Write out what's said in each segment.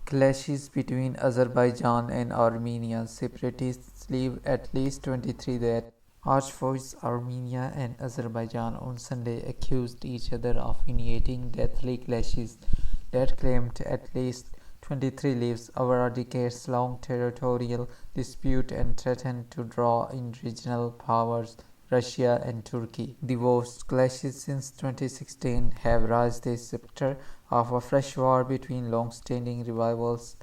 Clashes between Azerbaijan and Armenia. Separatists leave at least 23 dead. Arch foes Armenia and Azerbaijan on Sunday accused each other of initiating deathly clashes that claimed at least 23 lives over a decades-long territorial dispute and threatened to draw in regional powers Russia and Turkey. The worst clashes since 2016 have raised the specter of a fresh war between long-standing rivals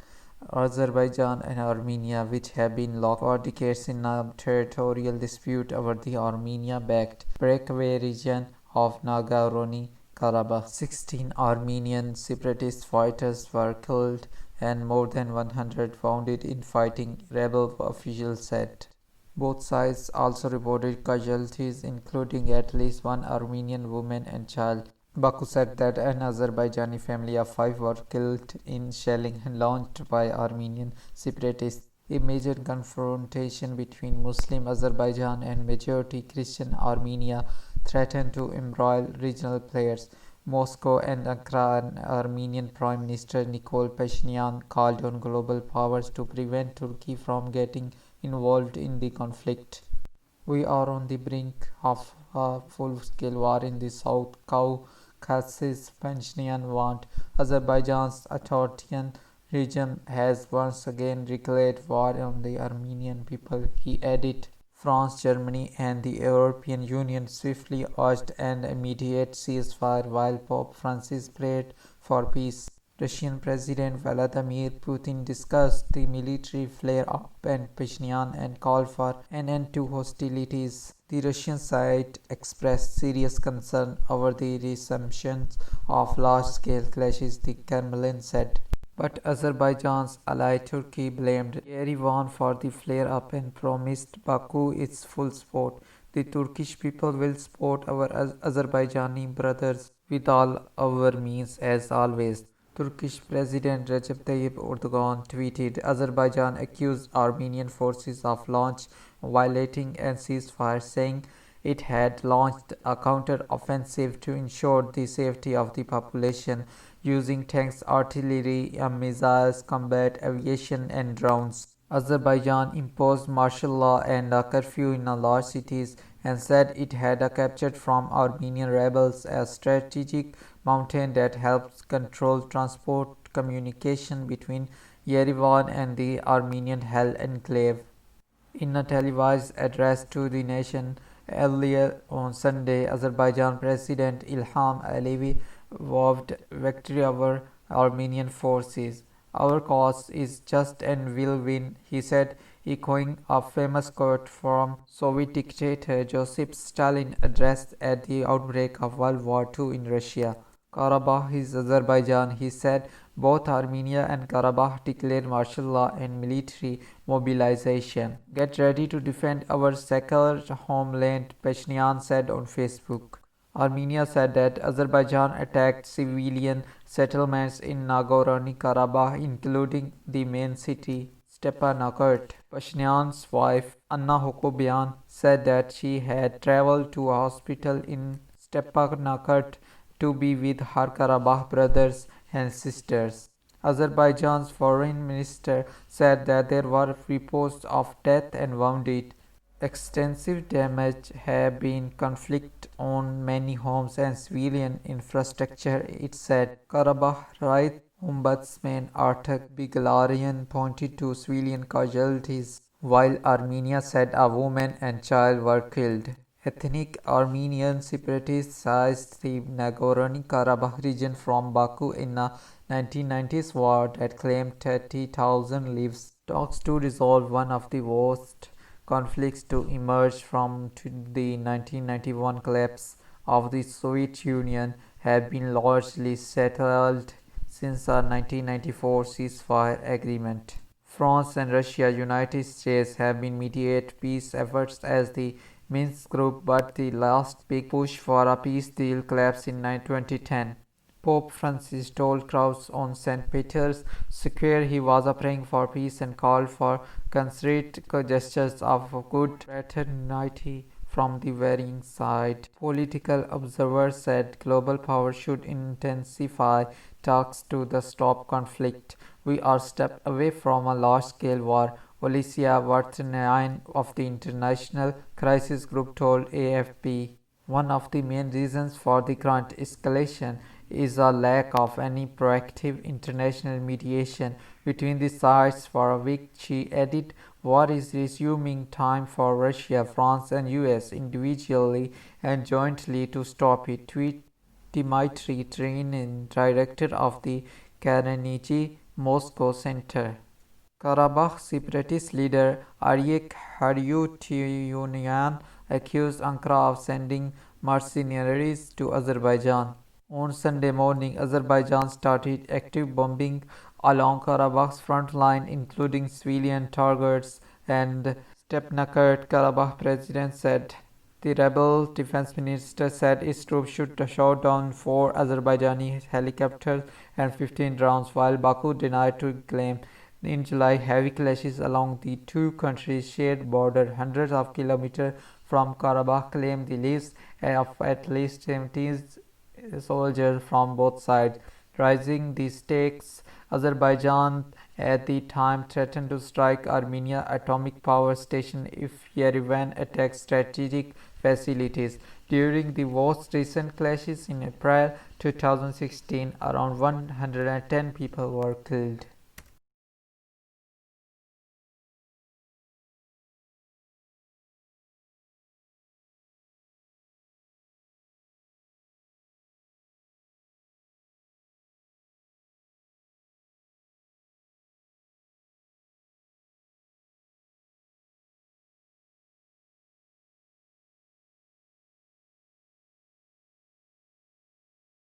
Azerbaijan and Armenia, which have been locked for decades in a territorial dispute over the Armenia-backed breakaway region of Nagorno-Karabakh. 16 Armenian separatist fighters were killed and more than 100 wounded in fighting, rebel officials said. Both sides also reported casualties, including at least one Armenian woman and child. Baku said that an Azerbaijani family of 5 were killed in shelling launched by Armenian separatists. A major confrontation between Muslim Azerbaijan and majority Christian Armenia threatened to embroil regional players. Moscow and Ankara and Armenian Prime Minister Nikol Pashinyan called on global powers to prevent Turkey from getting involved in the conflict. We are on the brink of a full-scale war in the South Caucasus, Pashinyan warned. Azerbaijan's authoritarian regime has once again declared war on the Armenian people, he added. France, Germany, and the European Union swiftly urged an immediate ceasefire while Pope Francis prayed for peace. Russian President Vladimir Putin discussed the military flare-up in Pashinyan and called for an end to hostilities. The Russian side expressed serious concern over the resumption of large-scale clashes, the Kremlin said. But Azerbaijan's ally Turkey blamed Yerevan for the flare-up and promised Baku its full support. The Turkish people will support our Azerbaijani brothers with all our means as always. Turkish President Recep Tayyip Erdogan tweeted, Azerbaijan accused Armenian forces of violating a ceasefire, saying it had launched a counter-offensive to ensure the safety of the population, using tanks, artillery, missiles, combat aviation, and drones. Azerbaijan imposed martial law and a curfew in large cities and said it had captured from Armenian rebels a strategic mountain that helps control transport communication between Yerevan and the Armenian Hell Enclave. In a televised address to the nation earlier on Sunday, Azerbaijan President Ilham Aliyev vowed victory over Armenian forces. Our cause is just and will win, he said, echoing a famous quote from Soviet dictator Joseph Stalin addressed at the outbreak of World War II in Russia. Karabakh is Azerbaijan, he said. Both Armenia and Karabakh declared martial law and military mobilization. Get ready to defend our secular homeland, Pashinyan said on Facebook. Armenia said that Azerbaijan attacked civilian settlements in Nagorno-Karabakh, including the main city, Stepanakert. Pashinyan's wife, Anna Hokobyan, said that she had traveled to a hospital in Stepanakert to be with her Karabakh brothers and sisters. Azerbaijan's foreign minister said that there were reports of death and wounded. Extensive damage has been conflict on many homes and civilian infrastructure, it said. Karabakh Right Ombudsman Artak Biglarian pointed to civilian casualties, while Armenia said a woman and child were killed. Ethnic Armenian separatists seized the Nagorno-Karabakh region from Baku in a 1990s war that claimed 30,000 lives. Talks to resolve one of the worst conflicts to emerge from the 1991 collapse of the Soviet Union have been largely settled since a 1994 ceasefire agreement. France and Russia, United States have been mediate peace efforts as the Minsk group, but the last big push for a peace deal collapsed in 2010. Pope Francis told crowds on St. Peter's Square he was praying for peace and called for concerted gestures of good fraternity from the varying side. Political observers said global power should intensify talks to the stop conflict. We are step away from a large-scale war, Alicia Vartanian of the International Crisis Group told AFP. One of the main reasons for the current escalation is a lack of any proactive international mediation between the sides. For a week, she added, war is resuming time for Russia, France and US individually and jointly to stop it, tweeted Dmitry Trenin, director of the Carnegie Moscow Center. Karabakh separatist leader Aryek Harutyunyan accused Ankara of sending mercenaries to Azerbaijan. On Sunday morning, Azerbaijan started active bombing along Karabakh's front line, including civilian targets and Stepnakert. Karabakh president said the rebel defense minister said its troops should shoot down 4 Azerbaijani helicopters and 15 drones, while Baku denied to claim. In July, heavy clashes along the two countries' shared border, hundreds of kilometers from Karabakh, claimed the lives of at least 17 soldiers from both sides, raising the stakes. Azerbaijan at the time threatened to strike Armenia atomic power station if Yerevan attacks strategic facilities. During the most recent clashes in April 2016, around 110 people were killed.